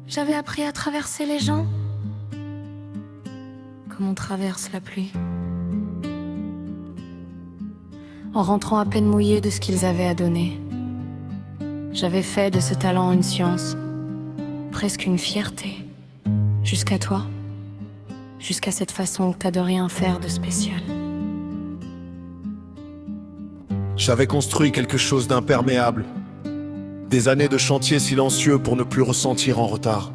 J'avais appris à traverser les gens comme on traverse la pluie, en rentrant à peine mouillé de ce qu'ils avaient à donner. J'avais fait de ce talent une science, presque une fierté, jusqu'à toi, jusqu'à cette façon que t'as de rien faire de spécial. J'avais construit quelque chose d'imperméable. Des années de chantier silencieux pour ne plus ressentir en retard.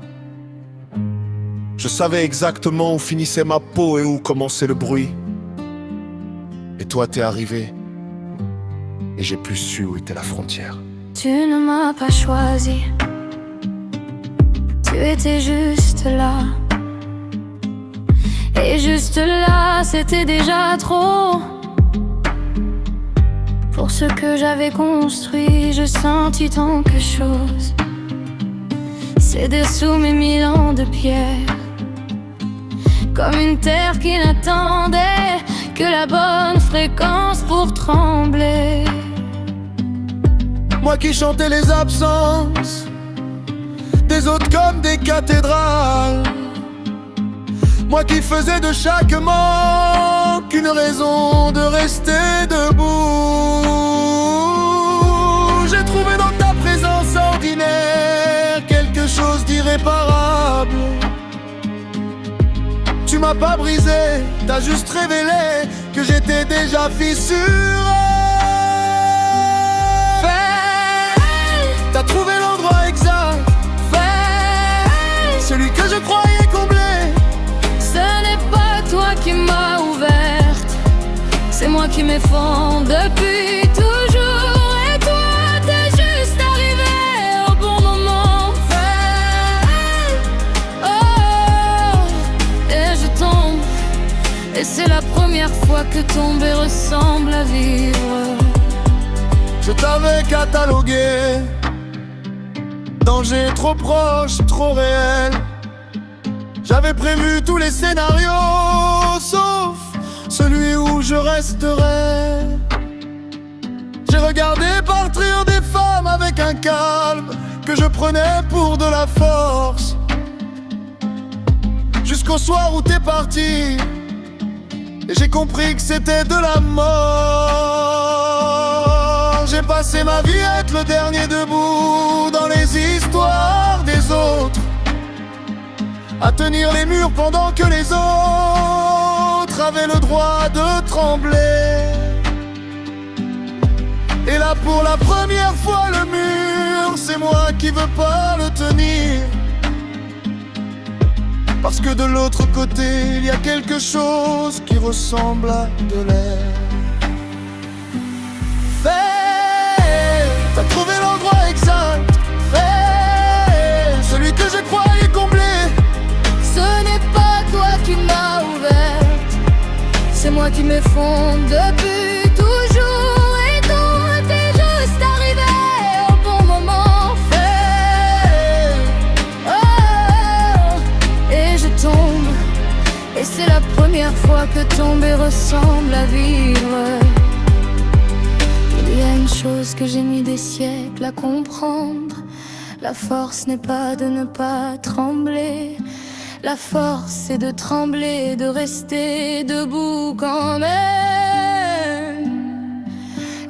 Je savais exactement où finissait ma peau et où commençait le bruit. Et toi t'es arrivé, et j'ai plus su où était la frontière. Tu ne m'as pas choisi, tu étais juste là. Et juste là, c'était déjà trop. Pour ce que j'avais construit, je sentis tant que chose céder sous mes 1000 ans de pierre, comme une terre qui n'attendait que la bonne fréquence pour trembler. Moi qui chantais les absences des autres comme des cathédrales, moi qui faisais de chaque manque une raison de rester debout. J'ai trouvé dans ta présence ordinaire quelque chose d'irréparable. Tu m'as pas brisé, t'as juste révélé que j'étais déjà fissuré. T'as trouvé l'endroit exact, celui que je croyais comblé. Ce n'est pas toi qui m'as ouverte, c'est moi qui m'effondre depuis toujours. Et toi t'es juste arrivé au bon moment. Et je tombe, et c'est la première fois que tomber ressemble à vivre. Je t'avais catalogué, danger trop proche, trop réel. J'avais prévu tous les scénarios, sauf celui où je resterai. J'ai regardé partir des femmes avec un calme que je prenais pour de la force, jusqu'au soir où t'es parti, et j'ai compris que c'était de la mort. J'ai passé ma vie à être le dernier debout dans les histoires des autres, à tenir les murs pendant que les autres avaient le droit de trembler. Et là pour la première fois le mur, c'est moi qui veux pas le tenir, parce que de l'autre côté il y a quelque chose qui ressemble à de l'air. T'as trouvé l'endroit exact, celui que je croyais comblé. Ce n'est pas toi qui m'as ouverte, c'est moi qui m'effondre depuis toujours. Et toi t'es juste arrivé au bon moment. Et je tombe, et c'est la première fois que tomber ressemble à vivre. Il y a une chose que j'ai mis des siècles à comprendre: la force n'est pas de ne pas trembler, la force c'est de trembler, de rester debout quand même.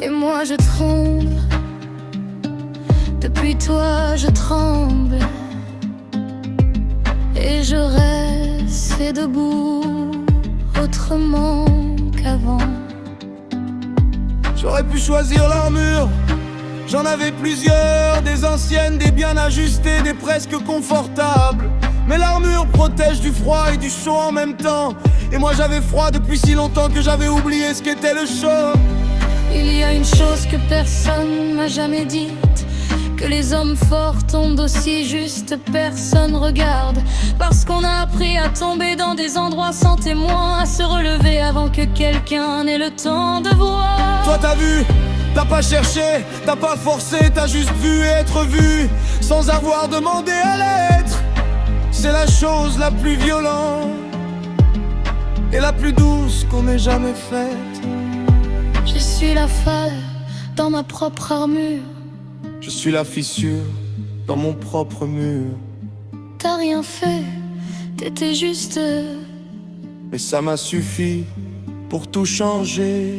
Et moi je tremble, depuis toi je tremble, et je reste debout autrement qu'avant. J'aurais pu choisir l'armure, j'en avais plusieurs, des anciennes, des bien ajustées, des presque confortables. Mais l'armure protège du froid et du chaud en même temps, et moi j'avais froid depuis si longtemps que j'avais oublié ce qu'était le chaud. Il y a une chose que personne m'a jamais dite, que les hommes forts tombent aussi juste, personne regarde. Parce qu'on a appris à tomber dans des endroits sans témoin, à se relever avant que quelqu'un n'ait le temps de voir. Toi t'as vu, t'as pas cherché, t'as pas forcé, t'as juste vu et être vu, sans avoir demandé à l'être. C'est la chose la plus violente et la plus douce qu'on ait jamais faite. Je suis la faille dans ma propre armure, Je suis la fissure dans mon propre mur. t'as rien fait, t'étais juste. Mais ça m'a suffi pour tout changer.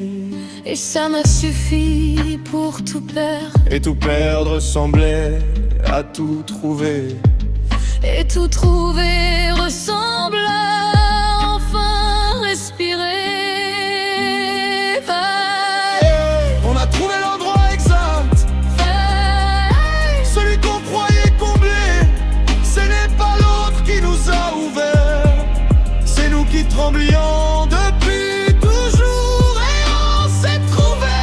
Et ça m'a suffi pour tout perdre. Et tout perdre semblait à tout trouver. Et tout trouver ressemble à enfin respirer. On a trouvé l'endroit exact, celui qu'on croyait comblé. Ce n'est pas l'autre qui nous a ouvert, c'est nous qui tremblions depuis toujours. Et on s'est trouvé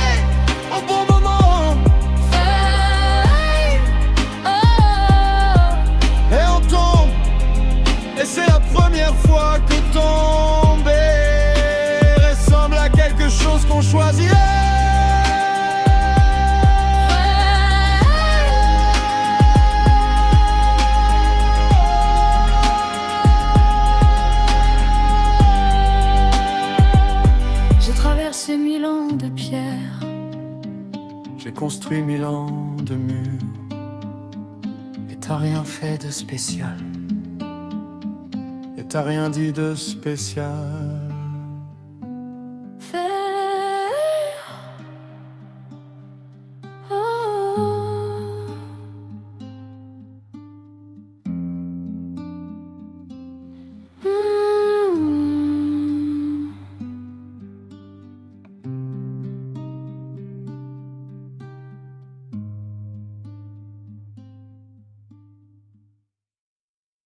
au bon moment. Et on tombe, et c'est la première fois que tomber ressemble à quelque chose qu'on choisit. J'ai traversé 1000 ans de pierre. J'ai construit 1000 ans de murs. Et t'as rien fait de spécial. Et t'as rien dit de spécial.